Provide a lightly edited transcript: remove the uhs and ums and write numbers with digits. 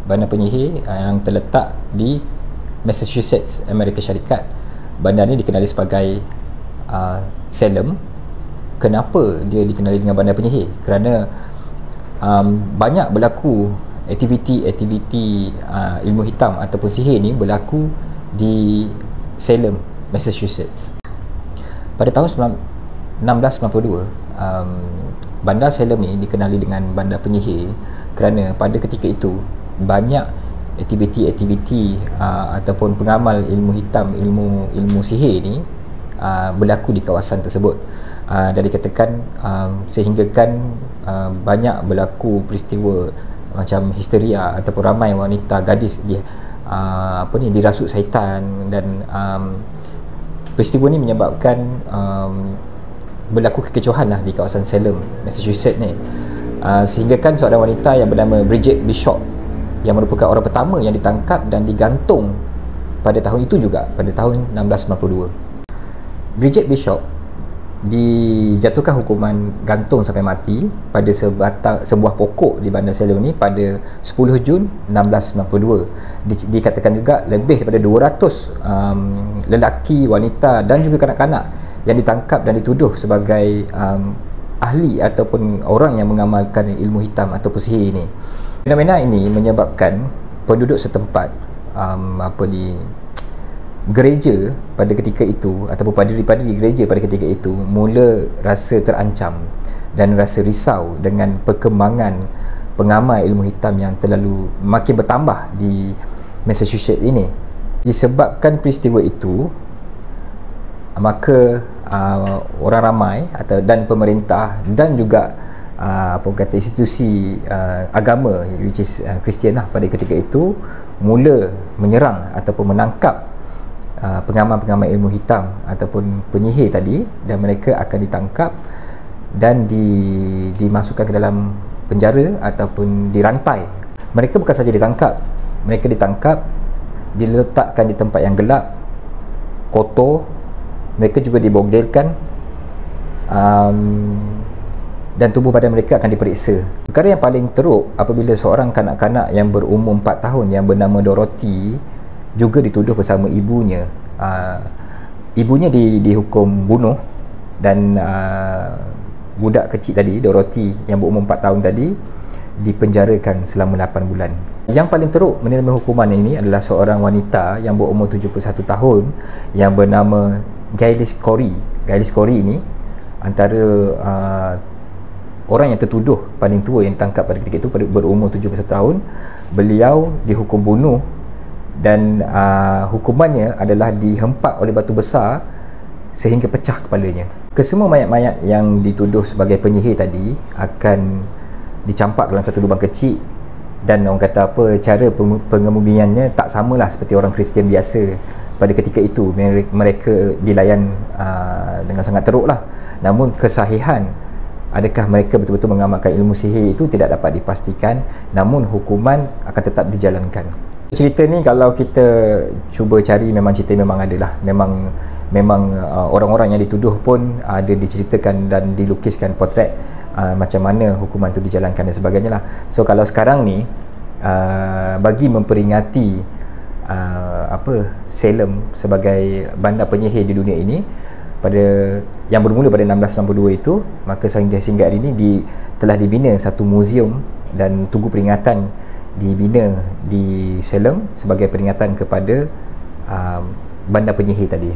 bandar penyihir yang terletak di Massachusetts, Amerika Syarikat. Bandar ni dikenali sebagai Salem. Kenapa dia dikenali dengan bandar penyihir? Kerana banyak berlaku aktiviti ilmu hitam ataupun sihir ni berlaku di Salem, Massachusetts. Pada tahun 1692, bandar Salem ni dikenali dengan bandar penyihir kerana pada ketika itu banyak aktiviti ataupun pengamal ilmu hitam, ilmu sihir ni berlaku di kawasan tersebut. Dan dikatakan sehinggakan banyak berlaku peristiwa macam histeria ataupun ramai wanita gadis dirasuk syaitan, dan peristiwa ni menyebabkan berlaku kekecohan lah di kawasan Salem, Massachusetts ni. Sehinggakan seorang wanita yang bernama Bridget Bishop, yang merupakan orang pertama yang ditangkap dan digantung pada tahun itu juga, pada tahun 1692. Bridget Bishop dijatuhkan hukuman gantung sampai mati pada sebuah pokok di bandar Salem ni pada 10 Jun 1692. Dikatakan juga lebih daripada 200 lelaki, wanita dan juga kanak-kanak yang ditangkap dan dituduh sebagai ahli ataupun orang yang mengamalkan ilmu hitam ataupun sihir ini. Fenomena ini menyebabkan penduduk setempat di gereja pada ketika itu ataupun padri-padri gereja pada ketika itu mula rasa terancam dan rasa risau dengan perkembangan pengamal ilmu hitam yang terlalu makin bertambah di Massachusetts ini. Disebabkan peristiwa itu, maka orang ramai dan pemerintah dan juga institusi agama, which is Kristian lah pada ketika itu, mula menyerang ataupun menangkap pengamal-pengamal ilmu hitam ataupun penyihir tadi, dan mereka akan ditangkap dan dimasukkan ke dalam penjara ataupun dirantai. Mereka bukan saja ditangkap, diletakkan di tempat yang gelap, kotor. Mereka juga dibogelkan, dan tubuh badan mereka akan diperiksa. Perkara yang paling teruk apabila seorang kanak-kanak yang berumur 4 tahun yang bernama Dorothy juga dituduh bersama ibunya. Ibunya dihukum bunuh, dan budak kecil tadi, Dorothy yang berumur 4 tahun tadi, dipenjarakan selama 8 bulan. Yang paling teruk menerima hukuman ini adalah seorang wanita yang berumur 71 tahun yang bernama Gaylis Corey. Gaylis Corey ini antara orang yang tertuduh paling tua yang ditangkap pada ketika itu, berumur 71 tahun. Beliau dihukum bunuh, dan hukumannya adalah dihempak oleh batu besar sehingga pecah kepalanya. Kesemua mayat-mayat yang dituduh sebagai penyihir tadi akan dicampak dalam satu lubang kecil, dan orang kata cara pengemumiannya tak samalah seperti orang Kristian biasa pada ketika itu. Mereka dilayan dengan sangat teruk lah. Namun kesahihan, adakah mereka betul-betul mengamalkan ilmu sihir, itu tidak dapat dipastikan, namun hukuman akan tetap dijalankan. Cerita ni kalau kita cuba cari, memang cerita memang ada lah. Memang orang-orang yang dituduh pun ada diceritakan dan dilukiskan potret macam mana hukuman tu dijalankan dan sebagainya lah. So kalau sekarang ni bagi memperingati Salem sebagai bandar penyihir di dunia ini, yang bermula pada 1692 itu, maka sehingga hari ini telah dibina satu muzium dan tugu peringatan dibina di Salem sebagai peringatan kepada bandar penyihir tadi.